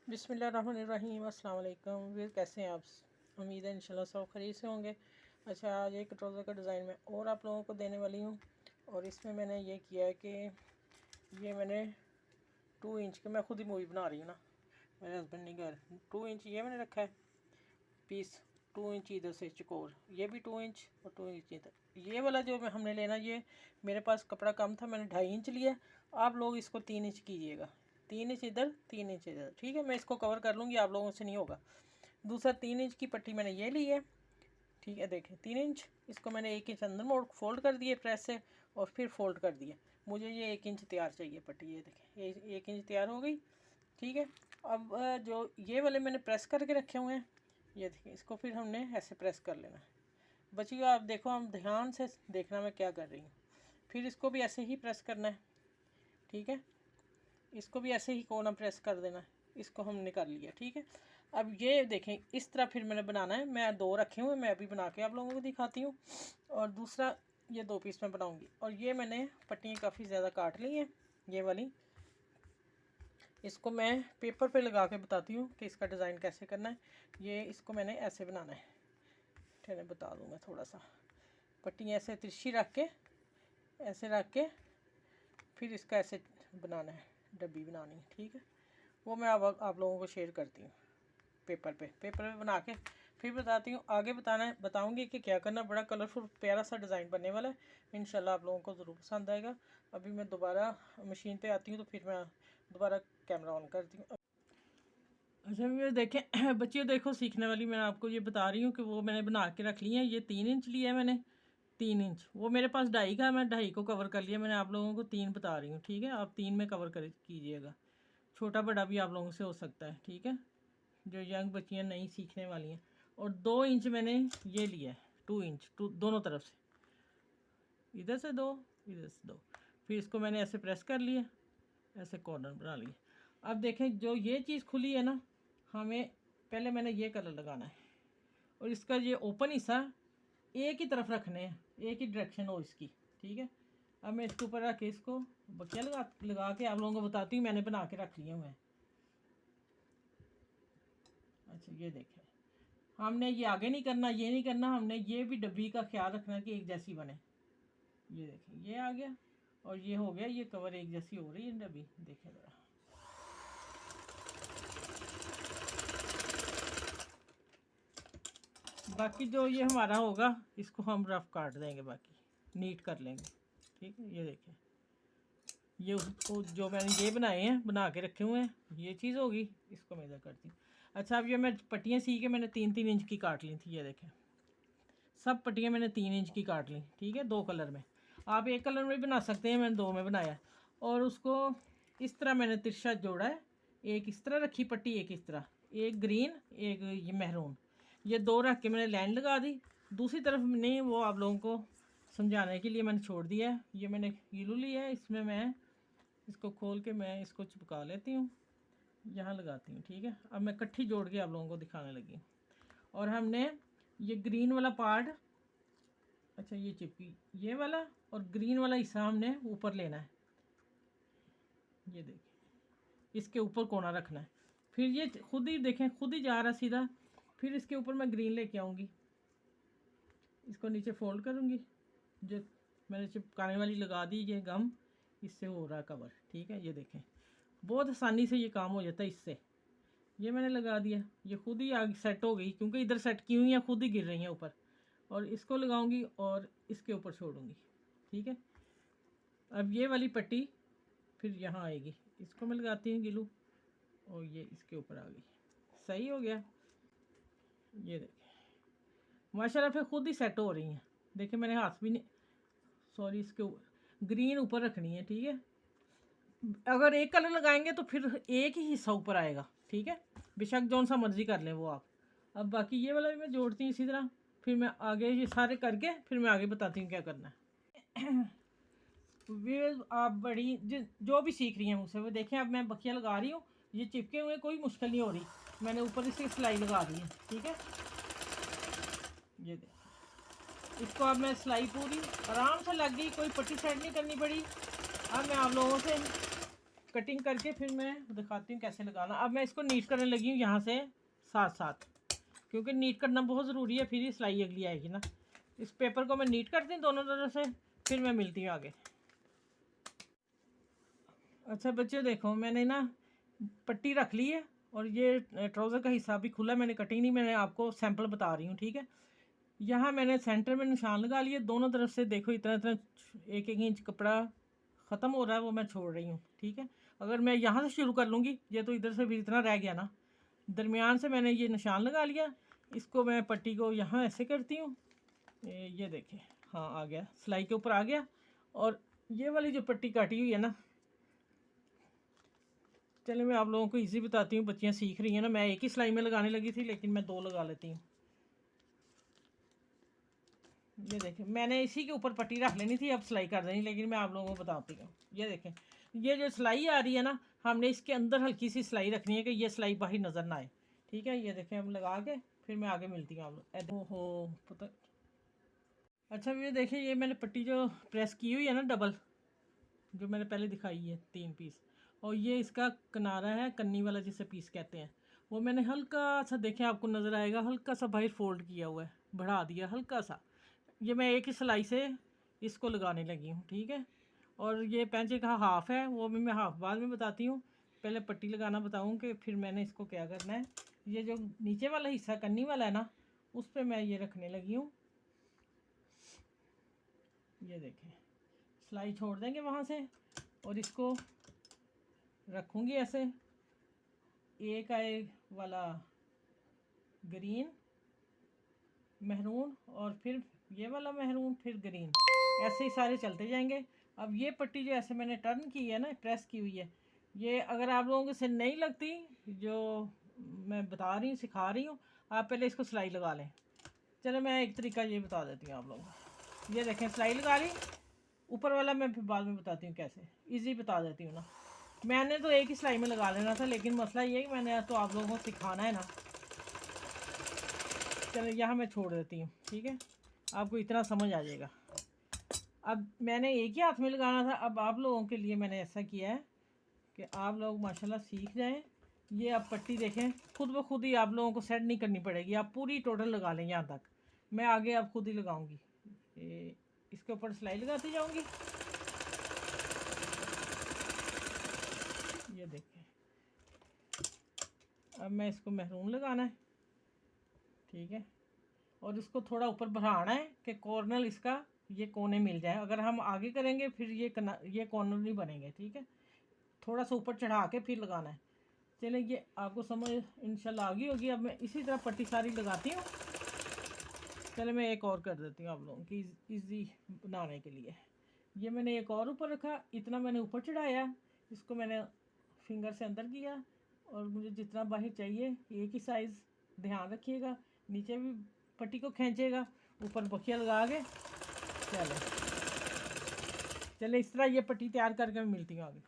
बिस्मिल्लाहिर्रहमानिर्रहीम। अस्सलाम वालेकुम। वीर कैसे हैं आप? उम्मीद है इंशाल्लाह सब खरीद से होंगे। अच्छा, आज एक ट्राउज़र का डिज़ाइन मैं और आप लोगों को देने वाली हूँ। और इसमें मैंने ये किया है कि ये मैंने 2 इंच के, मैं खुद ही मूवी बना रही हूँ ना, मेरे हस्बैंड नहीं घर। 2 इंच ये मैंने रखा है पीस, 2 इंच इधर से चकोर, ये भी 2 इंच और 2 इंच इधर। ये वाला जो हमने लेना, ये मेरे पास कपड़ा कम था, मैंने 2.5 इंच लिया। आप लोग इसको 3 इंच कीजिएगा, 3 इंच इधर 3 इंच इधर, ठीक है। मैं इसको कवर कर लूँगी, आप लोगों से नहीं होगा। दूसरा 3 इंच की पट्टी मैंने ये ली है, ठीक है। देखें 3 इंच, इसको मैंने 1 इंच अंदर मोड़ फोल्ड कर दिए प्रेस से, और फिर फोल्ड कर दिया। मुझे ये 1 इंच तैयार चाहिए पट्टी, ये देखें ये 1 इंच तैयार हो गई, ठीक है। अब जो ये वाले मैंने प्रेस करके रखे हुए हैं, ये देखिए, इसको फिर हमने ऐसे प्रेस कर लेना है। बचिएगा, आप देखो, हम ध्यान से देखना मैं क्या कर रही हूँ। फिर इसको भी ऐसे ही प्रेस करना है, ठीक है। इसको भी ऐसे ही कोना प्रेस कर देना है। इसको हमने कर लिया, ठीक है। अब ये देखें, इस तरह फिर मैंने बनाना है। मैं 2 रखे हुए, मैं अभी बना के आप लोगों को दिखाती हूँ। और दूसरा ये 2 पीस में बनाऊँगी। और ये मैंने पट्टियाँ काफ़ी ज़्यादा काट ली हैं, ये वाली। इसको मैं पेपर पे लगा के बताती हूँ कि इसका डिज़ाइन कैसे करना है। ये इसको मैंने ऐसे बनाना है, ठहरे बता दूँगा थोड़ा सा। पट्टी ऐसे तिरछी रख के, ऐसे रख के, फिर इसका ऐसे बनाना है, डब्बी बनानी है, ठीक है। वो मैं अब आप लोगों को शेयर करती हूँ पेपर पे बना के, फिर बताती हूँ आगे। बताऊँगी कि क्या करना। बड़ा कलरफुल प्यारा सा डिज़ाइन बनने वाला है, इंशाल्लाह आप लोगों को ज़रूर पसंद आएगा। अभी मैं दोबारा मशीन पे आती हूँ, तो फिर मैं दोबारा कैमरा ऑन करती हूँ। अच्छा ये देखें बच्चियों, देखो सीखने वाली, मैं आपको ये बता रही हूँ कि वो मैंने बना के रख ली है। ये 3 इंच लिया है मैंने, 3 इंच। वो मेरे पास 2.5 का, मैं 2.5 को कवर कर लिया। मैंने आप लोगों को 3 बता रही हूँ, ठीक है। आप 3 में कवर कर कीजिएगा, छोटा बड़ा भी आप लोगों से हो सकता है, ठीक है, जो यंग बच्चियाँ नई सीखने वाली हैं। और 2 इंच मैंने ये लिया है, 2 इंच दोनों तरफ से, इधर से 2, इधर से 2। फिर इसको मैंने ऐसे प्रेस कर लिया, ऐसे कॉर्नर बना लिए। अब देखें, जो ये चीज़ खुली है ना, हमें पहले मैंने ये कलर लगाना है, और इसका ये ओपन हिस्सा एक ही तरफ रखने हैं, एक ही डायरेक्शन हो इसकी, ठीक है। अब मैं इसके ऊपर रख के इसको बकिया लगा के आप लोगों को बताती हूँ। मैंने बना के रख लिए हुए हैं। अच्छा ये देखें, हमने ये आगे नहीं करना, ये नहीं करना, हमने ये भी डब्बी का ख्याल रखना कि एक जैसी बने। ये देखें, ये आ गया, और ये हो गया, ये कवर एक जैसी हो रही है डब्बी, देखें ज़रा। बाकी जो ये हमारा होगा, इसको हम रफ काट देंगे, बाकी नीट कर लेंगे, ठीक है। ये देखें, ये उसको जो मैंने ये बनाए हैं, बना के रखे हुए हैं, ये चीज़ होगी। इसको मैं इधर करती हूँ। अच्छा, अब ये मैं पट्टियाँ सी के मैंने 3-3 इंच की काट ली थी, ये देखें, सब पट्टियाँ मैंने 3 इंच की काट ली, ठीक है। 2 कलर में, आप एक कलर में भी बना सकते हैं, मैंने 2 में बनाया। और उसको इस तरह मैंने तिरछा जोड़ा है, एक इस तरह रखी पट्टी, एक इस तरह, एक ग्रीन, एक ये महरून, ये 2 रख के मैंने लाइन लगा दी। दूसरी तरफ नहीं, वो आप लोगों को समझाने के लिए मैंने छोड़ दिया है। ये मैंने गिलू लिया है, इसमें मैं इसको खोल के मैं इसको चिपका लेती हूँ, यहाँ लगाती हूँ, ठीक है। अब मैं इकट्ठी जोड़ के आप लोगों को दिखाने लगी। और हमने ये ग्रीन वाला पार्ट, अच्छा ये चिपकी, ये वाला और ग्रीन वाला हिस्सा हमने ऊपर लेना है, ये देखिए, इसके ऊपर कोना रखना है। फिर ये खुद ही देखें, खुद ही जा रहा सीधा। फिर इसके ऊपर मैं ग्रीन लेके आऊँगी, इसको नीचे फोल्ड करूँगी, जो मैंने चिपकाने वाली लगा दी, ये गम इससे हो रहा है कवर, ठीक है। ये देखें, बहुत आसानी से ये काम हो जाता है इससे। ये मैंने लगा दिया, ये खुद ही आगे सेट हो गई, क्योंकि इधर सेट की हुई है, खुद ही गिर रही हैं ऊपर। और इसको लगाऊंगी और इसके ऊपर छोड़ूंगी, ठीक है। अब ये वाली पट्टी फिर यहाँ आएगी, इसको मैं लगाती हूँ गिलू, और ये इसके ऊपर आ गई, सही हो गया। ये देखें, माशाल्लाह फिर खुद ही सेट हो रही हैं। देखिए, मैंने हाथ भी नहीं, सॉरी, इसके ग्रीन ऊपर रखनी है, ठीक है। अगर एक कलर लगाएंगे तो फिर एक ही हिस्सा ऊपर आएगा, ठीक है। बेशक जौन सा मर्जी कर लें वो आप। अब बाकी ये वाला भी मैं जोड़ती हूँ इसी तरह, फिर मैं आगे ये सारे करके फिर मैं आगे बताती हूँ क्या करना है। वे आप बड़ी जो भी सीख रही हैं मुझसे, वो देखें, अब मैं बखिया लगा रही हूँ, ये चिपके हुए कोई मुश्किल नहीं हो रही। मैंने ऊपर इसकी सिलाई लगा दी है, ठीक है। ये देखें, इसको अब मैं सिलाई पूरी आराम से लग गई, कोई पट्टी साइड नहीं करनी पड़ी। अब मैं आप लोगों से कटिंग करके फिर मैं दिखाती हूँ कैसे लगाना। अब मैं इसको नीट करने लगी हूँ यहाँ से साथ साथ, क्योंकि नीट करना बहुत ज़रूरी है, फिर ही सिलाई अगली आएगी ना। इस पेपर को मैं नीट करती हूँ दोनों तरफ से, फिर मैं मिलती हूँ आगे। अच्छा बच्चों देखो, मैंने ना पट्टी रख ली है और ये ट्राउज़र का हिस्सा भी खुला, मैंने कटिंग नहीं, मैंने आपको सैंपल बता रही हूँ, ठीक है। यहाँ मैंने सेंटर में निशान लगा लिए, दोनों तरफ से देखो इतना इतना 1-1 इंच कपड़ा ख़त्म हो रहा है, वो मैं छोड़ रही हूँ, ठीक है। अगर मैं यहाँ से शुरू कर लूँगी, ये तो इधर से भी इतना रह गया ना, दरमियान से मैंने ये निशान लगा लिया। इसको मैं पट्टी को यहाँ ऐसे करती हूँ, ये देखें, हाँ आ गया, सिलाई के ऊपर आ गया। और ये वाली जो पट्टी काटी हुई है ना, चलिए मैं आप लोगों को इजी बताती हूँ, बच्चियाँ सीख रही हैं ना। मैं एक ही सिलाई में लगाने लगी थी, लेकिन मैं 2 लगा लेती हूँ। ये देखें, मैंने इसी के ऊपर पट्टी रख लेनी थी, अब सिलाई कर देनी, लेकिन मैं आप लोगों को बताती हूँ। ये देखें, ये जो सिलाई आ रही है ना, हमने इसके अंदर हल्की सी सिलाई रखनी है कि ये सिलाई बाहर नज़र ना आए, ठीक है। ये देखें, हम लगा के फिर मैं आगे मिलती हूँ आप लोग। ओहो पता, अच्छा ये देखिए, ये मैंने पट्टी जो प्रेस की हुई है ना डबल, जो मैंने पहले दिखाई है 3 पीस, और ये इसका किनारा है, कन्नी वाला जिसे पीस कहते हैं, वो मैंने हल्का सा, देखें आपको नज़र आएगा, हल्का सा बाहर फोल्ड किया हुआ है, बढ़ा दिया हल्का सा। ये मैं एक ही सिलाई से इसको लगाने लगी हूँ, ठीक है। और ये पैंचे का हाफ़ है, वो भी मैं हाफ़ बाद में बताती हूँ, पहले पट्टी लगाना बताऊँ कि फिर मैंने इसको क्या करना है। ये जो नीचे वाला हिस्सा कन्नी वाला है ना, उस पर मैं ये रखने लगी हूँ। ये देखें, सिलाई छोड़ देंगे वहाँ से और इसको रखूँगी ऐसे, एक आए वाला ग्रीन महरून और फिर ये वाला महरून, फिर ग्रीन, ऐसे ही सारे चलते जाएंगे। अब ये पट्टी जो ऐसे मैंने टर्न की है ना, प्रेस की हुई है, ये अगर आप लोगों से नहीं लगती, जो मैं बता रही हूँ सिखा रही हूँ, आप पहले इसको सिलाई लगा लें। चलो मैं एक तरीका ये बता देती हूँ आप लोगों को। ये देखें, सिलाई लगा ली, ऊपर वाला मैं फिर बाद में बताती हूँ कैसे, ईजी बता देती हूँ ना। मैंने तो एक ही सिलाई में लगा लेना था, लेकिन मसला ये है कि मैंने तो आप लोगों को सिखाना है ना। चलो यहाँ मैं छोड़ देती हूँ, ठीक है, आपको इतना समझ आ जाएगा। अब मैंने एक ही हाथ में लगाना था, अब आप लोगों के लिए मैंने ऐसा किया है कि आप लोग माशाल्लाह सीख जाएं। ये आप पट्टी देखें, खुद ब खुद ही आप लोगों को सेट नहीं करनी पड़ेगी, आप पूरी टोटल लगा लें यहाँ तक, मैं आगे आप खुद ही लगाऊंगी। इसके ऊपर सिलाई लगाती जाऊंगी। ये देखें, अब मैं इसको महरून लगाना है, ठीक है, और इसको थोड़ा ऊपर बढ़ाना है कि कॉर्नर इसका ये कोने मिल जाए। अगर हम आगे करेंगे फिर ये कॉर्नर नहीं बनेंगे, ठीक है। थोड़ा सा ऊपर चढ़ा के फिर लगाना है। चलिए ये आपको समझ इंशाल्लाह आ गई होगी। अब मैं इसी तरह पट्टी सारी लगाती हूँ। चले मैं एक और कर देती हूँ आप लोगों की ईजी बनाने के लिए। ये मैंने एक और ऊपर रखा, इतना मैंने ऊपर चढ़ाया, इसको मैंने फिंगर से अंदर किया, और मुझे जितना बाहर चाहिए एक ही साइज़, ध्यान रखिएगा, नीचे भी पट्टी को खींचेगा, ऊपर बखिया लगा के। चले इस तरह ये पट्टी तैयार करके मैं मिलती हूँ आगे।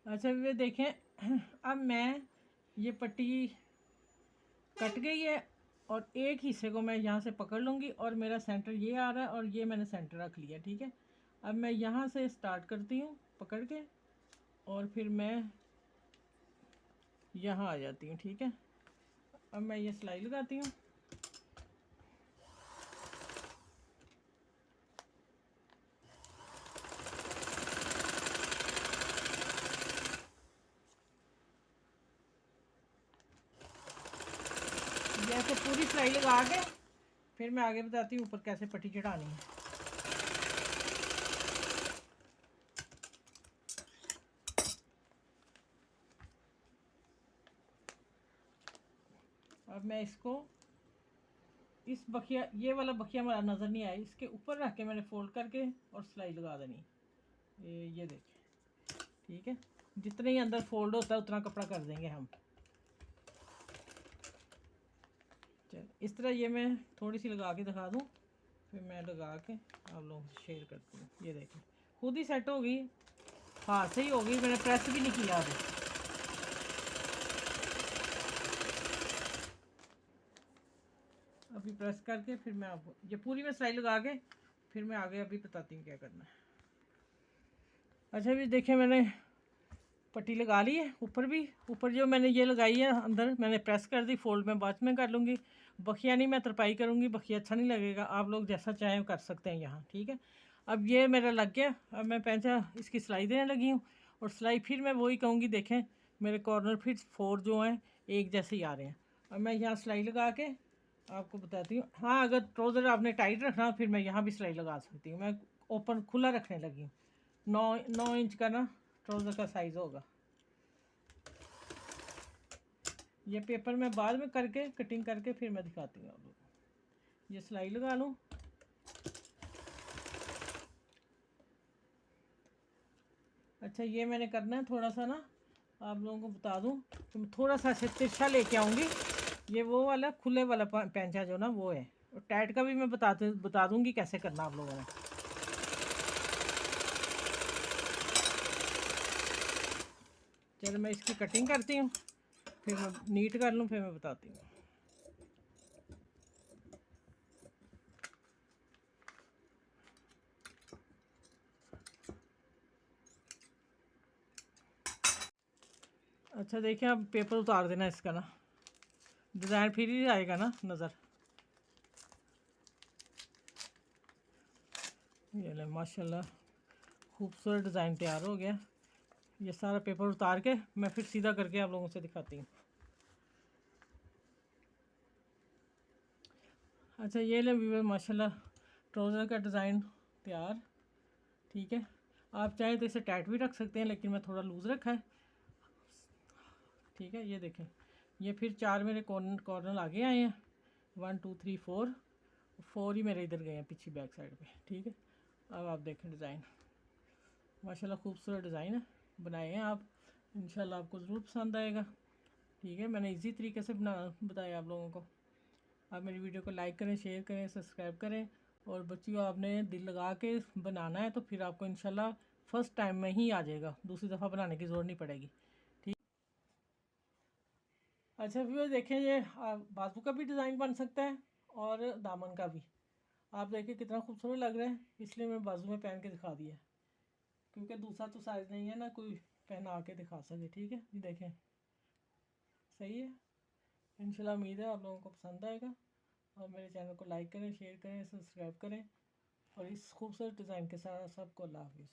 अच्छा ये देखें, अब मैं ये पट्टी कट गई है और एक हिस्से को मैं यहाँ से पकड़ लूँगी, और मेरा सेंटर ये आ रहा है और ये मैंने सेंटर रख लिया, ठीक है। अब मैं यहाँ से स्टार्ट करती हूँ पकड़ के, और फिर मैं यहाँ आ जाती हूँ, ठीक है। अब मैं ये सिलाई लगाती हूँ। जैसे पूरी सिलाई लगा के फिर मैं आगे बताती हूँ ऊपर कैसे पट्टी चढ़ानी है। अब मैं इसको इस बखिया, ये वाला बखिया हमारा नज़र नहीं आया, इसके ऊपर रख के मैंने फोल्ड करके और सिलाई लगा देनी। ये देखिए, ठीक है, जितने ही अंदर फोल्ड होता है उतना कपड़ा कर देंगे हम। चल इस तरह ये मैं थोड़ी सी लगा के दिखा दूँ, फिर मैं लगा के आप लोगों से शेयर करती हूँ। ये देखें, खुद ही सेट हो गई, हाथ से ही हो गई, मैंने प्रेस भी नहीं किया अभी। अभी प्रेस करके फिर मैं आपको ये पूरी में सिलाई लगा के फिर मैं आगे अभी बताती हूँ क्या करना है। अच्छा भी देखें, मैंने पट्टी लगा ली है ऊपर भी, ऊपर जो मैंने ये लगाई है अंदर मैंने प्रेस कर दी, फोल्ड में बाद में कर लूँगी। बखिया नहीं मैं तरपाई करूँगी, बखिया अच्छा नहीं लगेगा, आप लोग जैसा चाहें कर सकते हैं यहाँ, ठीक है। अब ये मेरा लग गया, अब मैं पैंचा इसकी सिलाई देने लगी हूँ। और सिलाई फिर मैं वही कहूँगी, देखें मेरे कॉर्नर फिर 4 जो हैं एक जैसे ही आ रहे हैं। अब मैं यहाँ सिलाई लगा के आपको बताती हूँ। हाँ, अगर ट्राउज़र आपने टाइट रखना फिर मैं यहाँ भी सिलाई लगा सकती हूँ। मैं ओपन खुला रखने लगी हूँ। 9 इंच का ना ट्राउज़र का साइज़ होगा। ये पेपर मैं बाद में करके कटिंग करके फिर मैं दिखाती हूँ आप लोग। ये सिलाई लगा लूँ। अच्छा, ये मैंने करना है थोड़ा सा ना, आप लोगों को बता दूँ तो मैं थोड़ा सा ऐसे तिरछा लेके आऊँगी। ये वो वाला खुले वाला पैंचा जो ना वो है। और टाइट का भी मैं बता दूँगी कैसे करना आप लोगों ने। चलो मैं इसकी कटिंग करती हूँ, फिर मैं नीट कर लूँ, फिर मैं बताती हूँ। अच्छा देखिए, अब पेपर उतार देना इसका ना, डिज़ाइन फिर ही आएगा ना नज़र। ये ले माशाल्लाह खूबसूरत डिज़ाइन तैयार हो गया। ये सारा पेपर उतार के मैं फिर सीधा करके आप लोगों से दिखाती हूँ। अच्छा, ये ले व्यूअर माशाल्लाह ट्राउज़र का डिज़ाइन तैयार, ठीक है। आप चाहें तो इसे टाइट भी रख सकते हैं, लेकिन मैं थोड़ा लूज़ रखा है, ठीक है। ये देखें, ये फिर 4 मेरे कॉर्नर आगे आए हैं, 1 2 3 4 ही मेरे इधर गए हैं पीछे बैक साइड पे, ठीक है। अब आप देखें डिज़ाइन माशाल्लाह खूबसूरत डिज़ाइन है, बनाए हैं आप, इंशाल्लाह आपको ज़रूर पसंद आएगा, ठीक है। मैंने इजी तरीके से बताया आप लोगों को। आप मेरी वीडियो को लाइक करें, शेयर करें, सब्सक्राइब करें। और बच्चियों, आपने दिल लगा के बनाना है तो फिर आपको इंशाल्लाह फ़र्स्ट टाइम में ही आ जाएगा, दूसरी दफ़ा बनाने की ज़रूरत नहीं पड़ेगी, ठीक। अच्छा व्यूअर देखें, ये बाजू का भी डिज़ाइन बन सकता है और दामन का भी। आप देखिए कितना खूबसूरत लग रहा है, इसलिए मैं बाजू में पहन के दिखा दिया, क्योंकि दूसरा तो साइज़ नहीं है ना कोई पहना के दिखा सके, ठीक है। ये देखें सही है। इंशाल्लाह उम्मीद है आप लोगों को पसंद आएगा। और मेरे चैनल को लाइक करें, शेयर करें, सब्सक्राइब करें। और इस खूबसूरत डिज़ाइन के साथ सबको अल्लाह हाफिज़।